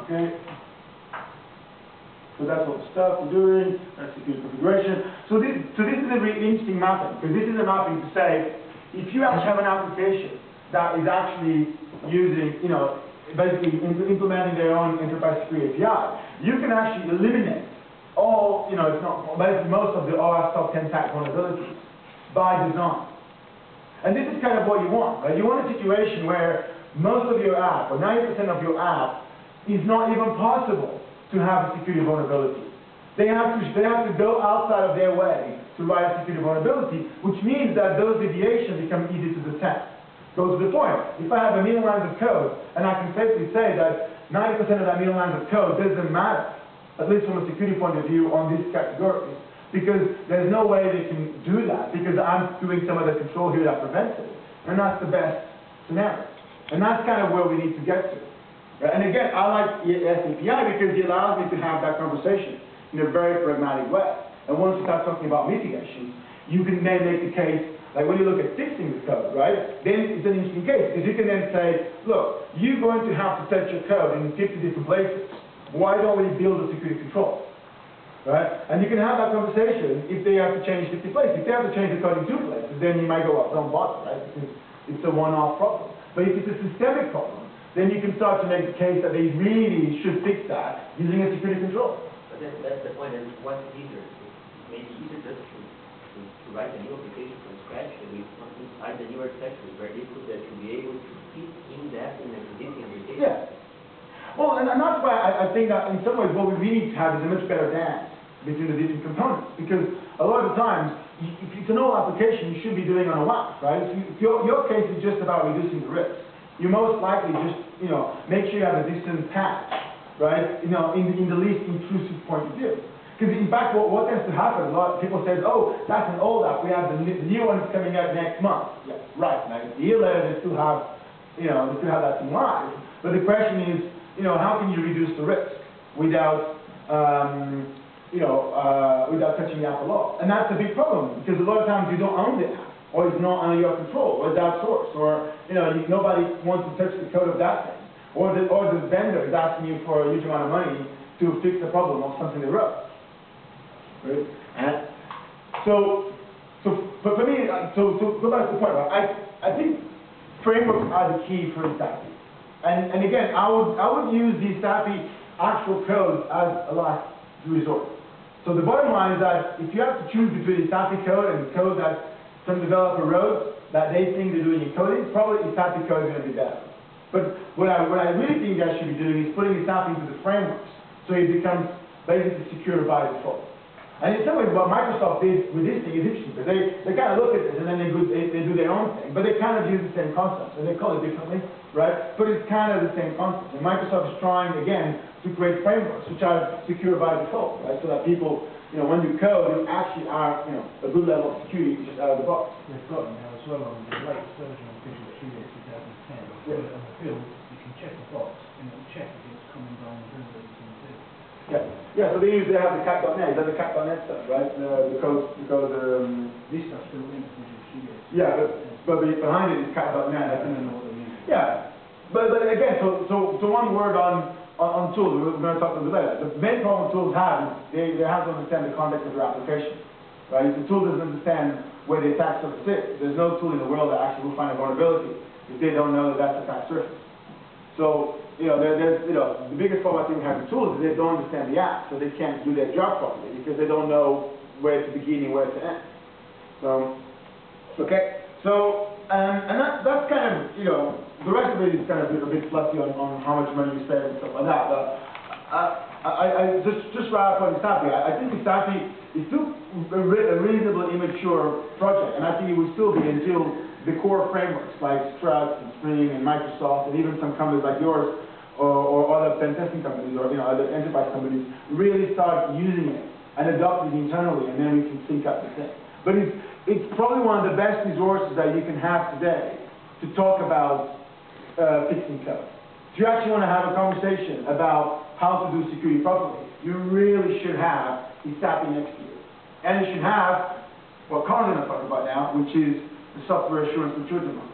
Okay. So that's what the stuff we're doing, that's security configuration. So this is a really interesting mapping, because this is a mapping to say, if you actually have an application that is actually using, basically implementing their own enterprise security API, you can actually eliminate all, if not basically most of the OWASP top 10 attack vulnerabilities by design. And this is kind of what you want, right? You want a situation where most of your app, or 90% of your app, is not even possible to have a security vulnerability. They have to go outside of their way to write a security vulnerability, which means that those deviations become easy to detect. Goes to the point. If I have a million lines of code, and I can safely say that 90% of that million lines of code doesn't matter, at least from a security point of view on these categories, because there's no way they can do that, because I'm doing some of the control here that prevents it. And that's the best scenario. And that's kind of where we need to get to. And again, I like SAPI because it allows me to have that conversation in a very pragmatic way. And once you start talking about mitigations, you can then make the case, like when you look at fixing the code, right? Then it's an interesting case, because you can then say, look, you're going to have to touch your code in 50 different places. Why don't we build a security control? Right? And you can have that conversation if they have to change 50 places. If they have to change the code in 2 places, then you might go, well, don't bother, right? Because it's a one-off problem. But if it's a systemic problem, then you can start to make the case that they really should fix that using a security control. But that's the point, and what's easier? It may be easier just to write a new application from scratch and we inside the new architecture where they could be able to fit in that in an existing application. Yeah. Well, and that's why I think that in some ways what we really need to have is a much better dance between the different components. Because a lot of the times, if it's an old application, you should be doing on a WAF, right? If your case is just about reducing the risk, you most likely just, make sure you have a decent patch, right? In the least intrusive point of view. Because in fact, what tends to happen, a lot of people say, oh, that's an old app, we have the new one coming out next month. Yeah, right, now, the year later, they still have, they still have that thing live. But the question is, how can you reduce the risk without, without touching the app a lot? And that's a big problem, because a lot of times you don't own the app, or it's not under your control, or it's outsourced, or nobody wants to touch the code of that thing, or the vendor is asking you for a huge amount of money to fix the problem of something they wrote. Right? And but for me, so go back to the point, right? I think frameworks are the key for SAPI. And again, I would use the SAPI actual code as a last resort. So the bottom line is that if you have to choose between the SAPI code and the code that some developer wrote that they think they're doing in coding, probably the SAPI code is going to be better. But what I really think you guys should be doing is putting the SAPI into the frameworks, so it becomes basically secure by default. And in some ways, what Microsoft did with this thing is interesting, because they kind of look at this and then they do their own thing, but they kind of use the same concepts, and they call it differently, right? But it's kind of the same concept. And Microsoft is trying, again, to create frameworks which are secure by default, right? So that people, when you code, you actually are, a good level of security just out of the box. They've got it now as well on the latest version of Visual Studio 2010. Yeah. On the field, you can check the box, and it will check if it's coming down the room that you can do. Yeah, so they have the cat.net, is that the cat.net stuff, right? The code, This stuff's built into Visual Studio. Yeah, but behind it is cat.net. I don't know what they mean. Yeah, but again, so one word on tools, we're going to talk a little bit later. The main problem tools have is they have to understand the context of your application, right? If the tool doesn't understand where the attack surface is, there's no tool in the world that actually will find a vulnerability if they don't know that that's attack surface. So, the biggest problem I think we have with tools is they don't understand the app, so they can't do their job properly because they don't know where to begin and where to end. So, okay. So, and that's kind of, the rest of it is kind of a bit fluffy on how much money you spend and stuff like that. But I just right up on SAPI. I think SAPI is still a reasonably immature project, and I think it will still be until the core frameworks like Struts and Spring and Microsoft and even some companies like yours or other pen testing companies or other enterprise companies really start using it and adopt it internally, and then we can sync up the thing. But it's probably one of the best resources that you can have today to talk about fixing code. If you actually want to have a conversation about how to do security properly, you really should have the SAPI next to you. And you should have what Colin's going to talk about now, which is the software assurance maturity model.